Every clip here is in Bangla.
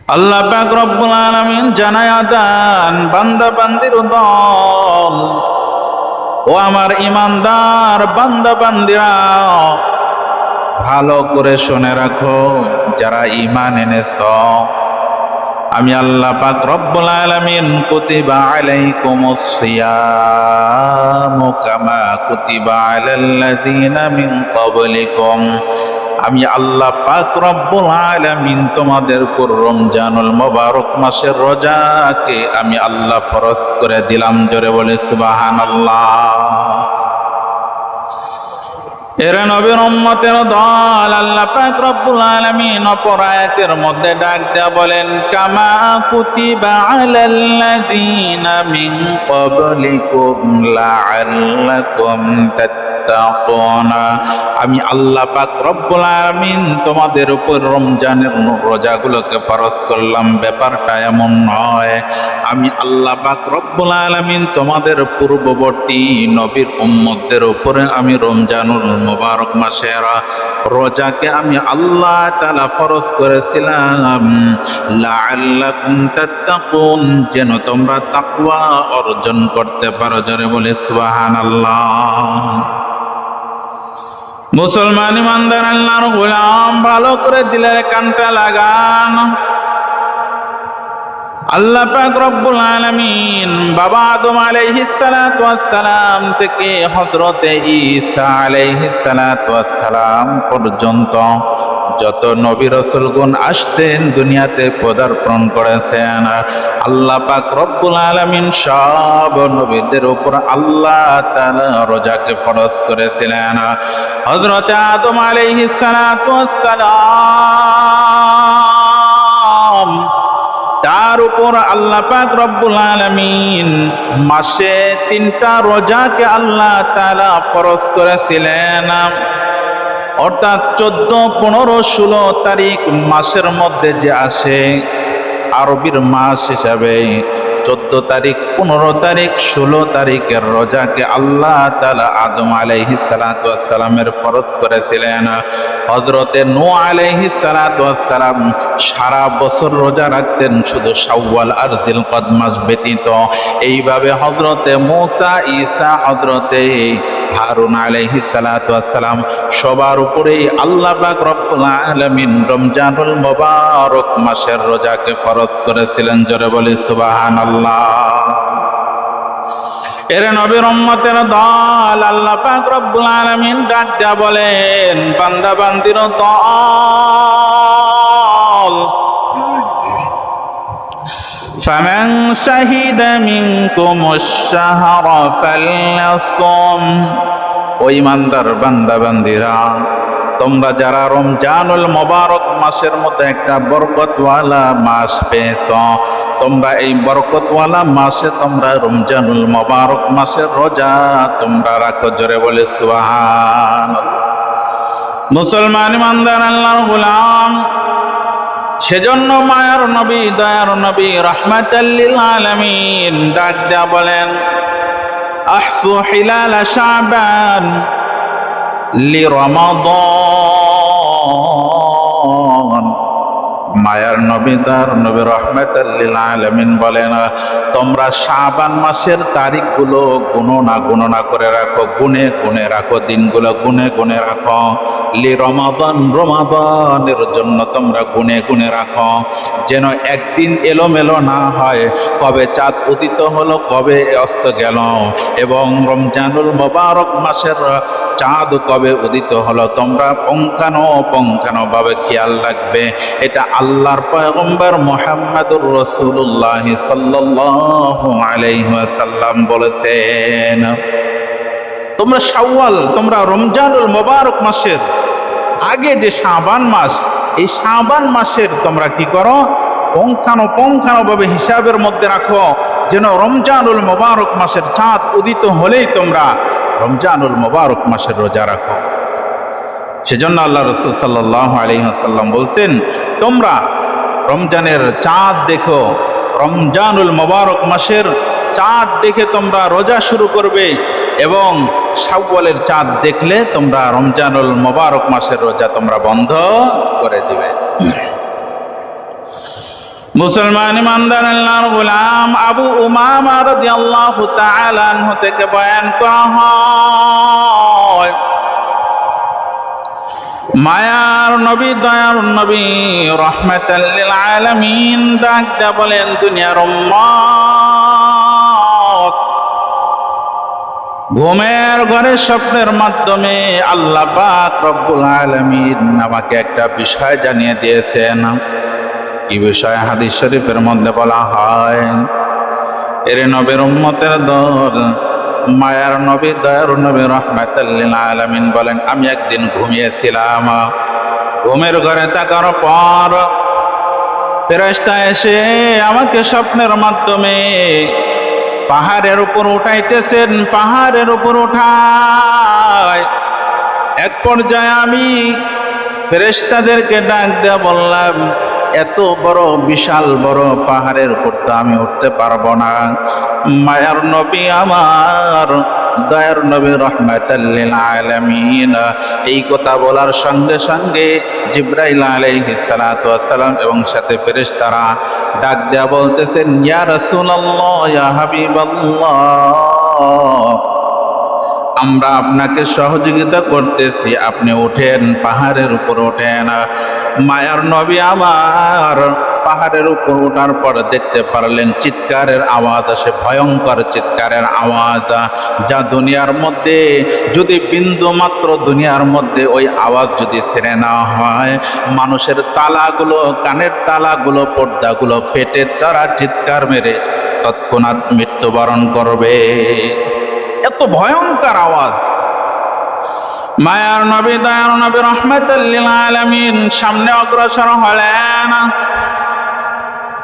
আল্লাহ পাক রব্বুল আলামিন জানায়া দেন, বান্দা বান্দির দল, ও আমার ইমানদার বান্দা বান্দিরা, ভালো করে শুনে রাখো, যারা ঈমান এনেছ, আমি আল্লাহ পাক রব্বুল আলামিন কুতিবা আলাইকুমুস সিয়ামু কামা কুতিবা আলাল্লাযীনা মিন ক্বাবলিকুম, আমি আল্লাহ পাক রব্বুল আলামিন তোমাদের উপর রমজানুল মুবারক মাসের রোজাকে আমি আল্লাহ ফরজ করে দিলাম। জোরে বলে সুবহানাল্লাহ। এরা নবীর উম্মতের দল, আল্লাহ পাক রব্বুল আলামিন অপর আয়াতের মধ্যে ডাক দেয়া বলেন, কামা কুতিবা আলাল্লাযীনা মিন ক্বাবলিকুম লাআল্লাকুম তাত্তাকুনা, আমি আল্লাহ পাক রব্বুল আলামিন তোমাদের উপর রমজানের রোজাগুলোকে ফরজ করলাম। ব্যাপারটা এমন নয়, আমি আল্লাহ পাক রব্বুল আলামিন তোমাদের পূর্ববর্তী নবীর উম্মতদের উপরে আমি রমজানুল মুবারক মাসের রোজাকে আমি আল্লাহ তাআলা ফরজ করেছিলাম, লাআল্লাকুম তাত্তাকুন, যেন তোমরা তাকওয়া অর্জন করতে পারো। জোরে বলে সুবহানাল্লাহ। মুসলমান ইমানদার আল্লাহর গোলাম, ভালো করে দিলের কানটা লাগান। আল্লাহ পাক রব্বুল আলামিন বাবা আদম আলাইহিস সালাতু ওয়াস সালাম থেকে হযরতে ঈসা আলাইহিস সালাতু ওয়াস সালাম পর্যন্ত যত নবী রাসূলগণ আসতেন, দুনিয়াতে পদার্পণ করেছেন, আল্লাহ পাক রব্বুল আলামিন সব নবীদের উপর আল্লাহ তাআলা রোজাকে ফরজ করেছিলেন। হযরতে আদম আলাইহিস সালাতু ওয়াস সালাম, তার উপর আল্লাহ পাক রব্বুল আলামিন মাসে 3টা রোজাকে আল্লাহ তাআলা ফরজ করেছিলেন। অর্থাৎ 14, 15, 16 তারিখ মাসের মধ্যে যে আসে, আরবির মাস হিসাবে 14 তারিখ, 15 তারিখ, 16 তারিখের রোজাকে আল্লাহ তাআলা আদম আলাইহিস সালাতু ওয়াস সালামের ফরজ করেছিলেন। হযরতে নূহ আলাইহিস সালাতু ওয়াস সালাম সারা বছর রোজা রাখতেন, শুধু শাওয়াল আর জিলকদ মাস ব্যতীত। এইভাবে হযরতে মূসা, ঈসা, হযরতে হারুন আলাইহিস সালাতু ওয়াস সালাম সবার উপরেই আল্লাহ পাক রব্বুল আলামিন রমজানুল মুবারক মাসের রোজাকে ফরজ করেছিলেন। জোরে বলি সুবহানাল্লাহ। এর নবীর উম্মতের দল, আল্লাহ পাক রব্বুল আলামিন ডাক দেয়া বলেন, বান্দা বান্দির দল, ফামান শাহিদা মিনকুমুশ শাহরা ফালইয়াসুম, ও ঈমানদার বান্দা বান্দিরা, তোমরা যারা রমজানুল মুবারক মাসের মতো একটা বরকতওয়ালা মাস পেয়েছ, তোমরা এই বরকতওয়ালা মাসে তোমরা রমজানুল মুবারক মাসের রোজা তোমরা রাখো। জোরে বলে সুবহানাল্লাহ। মুসলমান ইমানদার আল্লাহর গোলাম, সেজন্য মায়ার নবী, দয়ার নবী, রাহমাতাল লিল আলামিন ডাক দেয়া বলেন, আহফু হিলাল শাবান লিরমাদান, মায়ার নবী, দয়ার নবী, রাহমাতাল লিল আলামিন বলেন, তোমরা শাবান মাসের তারিখগুলো গণনা করে রাখো, গুনে গুনে রাখো, দিনগুলো গুনে গুনে রাখো। লিরমাদান, রমাদানের জন্য তোমরা গুনে গুনে রাখো, যেন একদিন এলোমেলো না হয়, কবে চাঁদ উদিত হলো, কবে অস্ত গেল, এবং রমজানুল মুবারক মাসের চাঁদ কবে উদিত হলো, তোমরা পুঙ্খানুপুঙ্খানুভাবে খেয়াল রাখবে। এটা আল্লাহর পয়গম্বর মুহাম্মদুর রাসূলুল্লাহ সাল্লাল্লাহু আলাইহি ওয়াসাল্লাম বলেছেন। তোমরা শাওয়াল, তোমরা রমজানুল মুবারক মাসের আগে যে শাবান মাস, এই শাবান মাসের তোমরা কি করো, পুঙ্খানুপুঙ্খানুভাবে হিসাবের মধ্যে রাখো, যেন রমজানুল মুবারক মাসের চাঁদ উদিত হলেই তোমরা রমজানুল মুবারক মাসের রোজা রাখো। সেজন্য আল্লাহ রাসূল সাল্লাল্লাহু আলাইহি ওয়াসাল্লাম বলতেন, তোমরা রমজানের চাঁদ দেখো, রমজানুল মুবারক মাসের চাঁদ দেখে তোমরা রোজা শুরু করবে, এবং শাওয়ালের চাঁদ দেখলে তোমরা রমজানুল মুবারক মাসের রোজা তোমরা বন্ধ করে দিবে। মুসলমান ইমানদার আল্লাহর গোলাম আবু উমামা রাদিয়াল্লাহু তাআলা আনহু থেকে বয়ান করা হয়, মায়ার নবী দয়ার নবী রাহমাতাল লিল আলামিন ডাক দিয়া বলেন, দুনিয়ার উম্মত, ঘুমের ঘরে স্বপ্নের মাধ্যমে আল্লাহ পাক রব্বুল আলামিন আমাকে একটা বিষয় জানিয়ে দিয়েছেন। কি বিষয়? হাদিস শরীফের মধ্যে বলা হয়, এর নবীর উম্মতের দল, মায়ার নবী দয়ার নবী রাহমাতাল লিল আলামিন বলেন, আমি একদিন ঘুমিয়েছিলাম, ঘুমের ঘরে থাকার পর ফেরেশতা এসে আমাকে স্বপ্নের মাধ্যমে পাহাড়ের উপর উঠাইতেছেন। পাহাড়ের উপর উঠায় এক পর্যায়ে আমি ফেরেশতাদেরকে ডাক দিয়ে বললাম, এত বড় বিশাল বড় পাহাড়ের উপর তো আমি উঠতে পারবো না। মায়ার নবী আমার দয়ার নবী রাহমাতাল লিল আলামিন এই কথা বলার সঙ্গে সঙ্গে জিবরাইল আলাইহিস সালাতু ওয়াস সালাম এবং সাথে ফেরেশতারা ডাক দেয়া বলতেছেন, ইয়া রাসূলুল্লাহ, ইয়া হাবিবাল্লাহ, আমরা আপনাকে সহযোগিতা করতেছি, আপনি ওঠেন, পাহাড়ের উপর ওঠেন। মায়ার নবী আমার পাহাড়ের উপর ওঠার পর দেখতে পারলেন চিৎকারের আওয়াজ আসে, ভয়ঙ্কর চিৎকারের আওয়াজ, যা দুনিয়ার মধ্যে যদি বিন্দু মাত্র দুনিয়ার মধ্যে ওই আওয়াজ যদি ছেড়ে নেওয়া হয়, মানুষের তালাগুলো, কানের তালাগুলো, পর্দাগুলো ফেটে তারা চিৎকার মেরে তৎক্ষণাৎ মৃত্যুবরণ করবে। এত ভয়ঙ্কর আওয়াজ। মায়ার নবী দয়ার নবী রাহমাতাল লিল আলামিন সামনে অগ্রসর হলেন।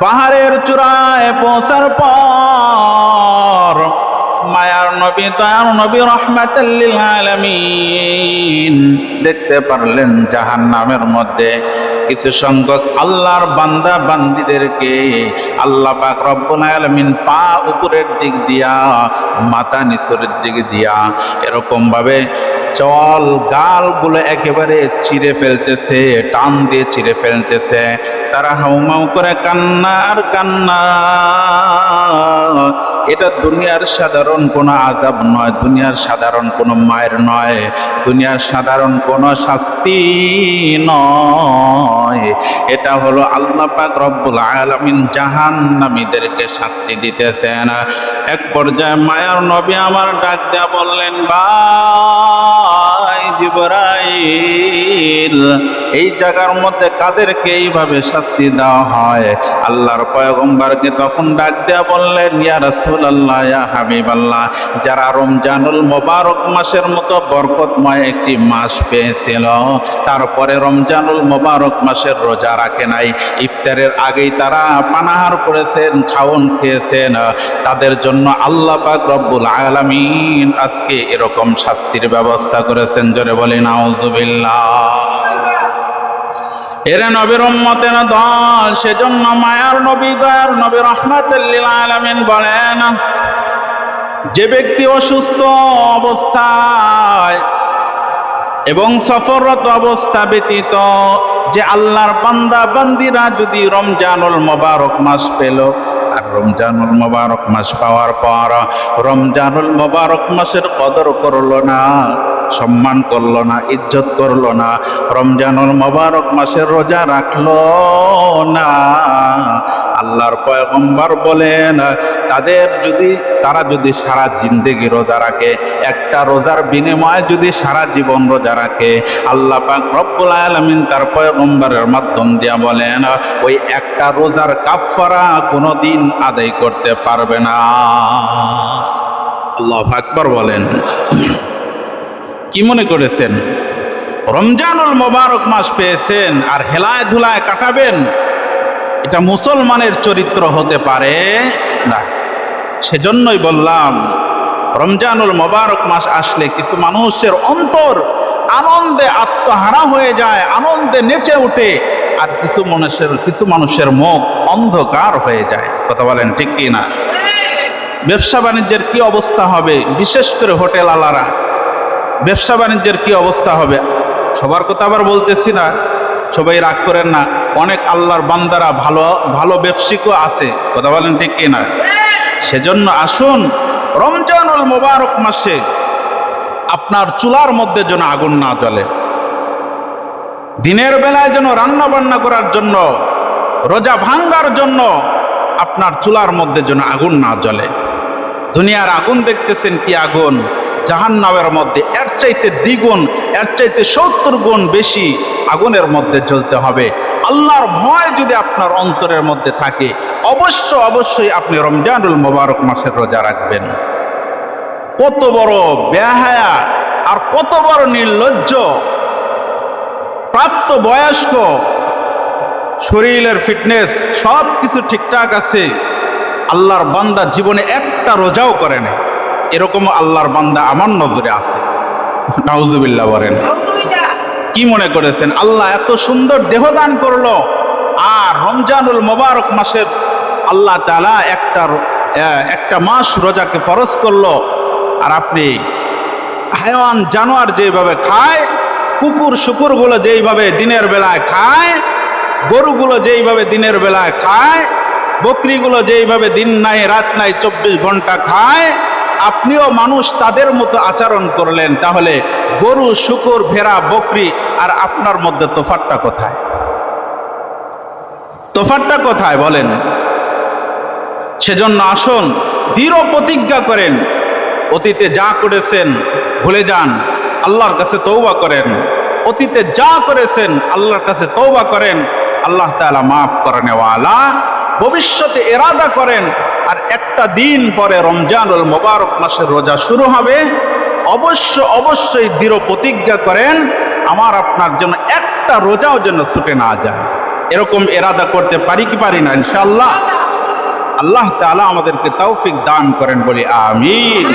পাহাড়ের চূড়ায় পৌঁছার পর মায়ার নবী দয়ার নবী রাহমাতাল লিল আলামিন দেখতে পারলেন জাহান্নামের মধ্যে কিছু সংখ্যক আল্লাহর বান্দা বান্দীদেরকে আল্লাহ পাক রব্বুল আলামিন পা উপরের দিক দিয়া, মাথা নিচের দিক দিয়া এরকম ভাবে চল গালগুলো একেবারে চিরে ফেলতেছে, টান দিয়ে চিরে ফেলতেছে। তারা হাউমাউ করে কান্না আর কান্না। এটা দুনিয়ার সাধারণ কোনো আযাব নয়, দুনিয়ার সাধারণ কোনো মায়ের নয়, দুনিয়ার সাধারণ কোনো শাস্তি নয়। এটা হলো আল্লাহ পাক রব্বুল আলামিন জাহান্নামীদেরকে শাস্তি দিতেছেন। এক পর্যায়ে মায়ার নবী আমার ডাক দিয়া বললেন, ভাই জিবরাইল, এই জায়গার মধ্যে কাদেরকে এইভাবে শাস্তি দেওয়া হয়? আল্লাহর পয়গম্বরকে তখন ডাক দিয়া বললেন, ইয়া রাসূলুল্লাহ, ইয়া হাবিবাল্লাহ, যারা রমজানুল মোবারক মাসের মতো বরকতময় একটি মাস পেয়েছিল, তারপরে রমজানুল মোবারক মাসের রোজা রাখে নাই, ইফতারের আগেই তারা পানাহার করেছেন, খাওন খেয়েছেন, তাদের জন্য আল্লাহ পাক রব্বুল আলামিন আজকে এরকম শাস্তির ব্যবস্থা করেছেন। জোরে বলি নাউযুবিল্লাহ। এরা নবীর উম্মতের দল, সেজন্য মায়ার নবী দয়ার নবী রাহমাতাল লিল আলামিন বলেন, যে ব্যক্তি অসুস্থ অবস্থায় এবং সফররত অবস্থা ব্যতীত যে আল্লাহর বান্দা বান্দিরা যদি রমজানুল মোবারক মাস পেল, আর রমজানুল মোবারক মাস পাওয়ার পর রমজানুল মোবারক মাসের কদর করলো না, সম্মান করলো না, ইজ্জত করলো না, রমজানুল মোবারক মাসের রোজা রাখলো না, আল্লাহর পয়গম্বর বলেন, তারা যদি সারা জিন্দেগি রোজা রাখে, একটা রোজার বিনিময়ে যদি সারা জীবন রোজা রাখে, আল্লাহ পাক রব্বুল আলামিন তার পয়গম্বরের মাধ্যম দিয়া বলেন, ওই একটা রোজার কাফারা কোনোদিন আদায় করতে পারবে না। আল্লাহু আকবার বলেন। কি মনে করেছেন রমজানুল মোবারক মাস পেয়েছেন আর হেলায় ধুলায় কাটাবেন? এটা মুসলমানের চরিত্র হতে পারে না। সেজন্যই বললাম, রমজানুল মোবারক মাস আসলে কিছু মানুষের অন্তর আনন্দে আত্মহারা হয়ে যায়, আনন্দে নেচে ওঠে, আর কিছু মানুষের মুখ অন্ধকার হয়ে যায়। কথা বলেন ঠিক কি না? ব্যবসা বাণিজ্যের কি অবস্থা হবে? বিশেষ করে হোটেল আলারা ব্যবসা বাণিজ্যের কি অবস্থা হবে? সবার কথা আবার বলতেছি না, সবাই রাগ করেন না। অনেক আল্লাহর বান্দারা ভালো ভালো ব্যবসায়িকও আছে, কথা বলেন ঠিক কিনা? সেজন্য আসুন রমজানুল মোবারক মাসে আপনার চুলার মধ্যে যেন আগুন না জ্বলে, দিনের বেলায় যেন রান্না বান্না করার জন্য, রোজা ভাঙ্গার জন্য আপনার চুলার মধ্যে যেন আগুন না জ্বলে। দুনিয়ার আগুন দেখতেছেন কি আগুন, জাহান্নামের মধ্যে এর চাইতে দ্বিগুণ, এর চাইতে 70 গুণ বেশি আগুনের মধ্যে জ্বলতে হবে। আল্লাহর ভয় যদি আপনার অন্তরের মধ্যে থাকে, অবশ্যই আপনি রমজানুল মোবারক মাসের রোজা রাখবেন। কত বড় বেহায়া আর কত বড় নির্লজ্জ! প্রাপ্ত বয়স্ক, শরীরের ফিটনেস সব কিছু ঠিকঠাক আছে, আল্লাহর বান্দা জীবনে একটা রোজাও করে না, এরকম আল্লাহর বান্দা আমার নজরে আছে। নাউজুবিল্লাহ বলেন। কি মনে করেছেন আল্লাহ এত সুন্দর দেহ দান করলো, আর রমজানুল মোবারক মাসের আল্লাহ তাআলা একটা মাস রোজাকে ফরজ করলো, আর আপনি হায়াওয়ান জানোয়ার যেভাবে খায়, কুকুর শুকুরগুলো যেইভাবে দিনের বেলায় খায়, গরুগুলো যেইভাবে দিনের বেলায় খায়, বকরিগুলো যেইভাবে দিন নাই রাত নাই 24 ঘন্টা খায়, আপনিও মানুষ তাদের মতো আচরণ করলেন। তাহলে গরু, শুকুর, ভেড়া, বকরি আর আপনার মধ্যে তোফাতটা কোথায়? তোফাতটা কোথায় বলেন? সেজন্য আসুন দৃঢ় প্রতিজ্ঞা করেন, অতীতে যা করেছেন ভুলে যান, আল্লাহর কাছে তওবা করেন। অতীতে যা করেছেন আল্লাহর কাছে তওবা করেন, আল্লাহ তাআলা মাফ করে ওয়ালা। ভবিষ্যতে ইরাদা করেন, আর একটা দিন পরে রমজানুল মোবারক মাসের রোজা শুরু হবে, অবশ্যই দৃঢ় প্রতিজ্ঞা করেন আমার আপনার জন্য একটা রোজাও যেন ছুটে না যায়। এরকম ইরাদা করতে পারি কি পারি না? ইনশাআল্লাহ। আল্লাহ তাআলা আমাদেরকে তৌফিক দান করেন বলি আমিন।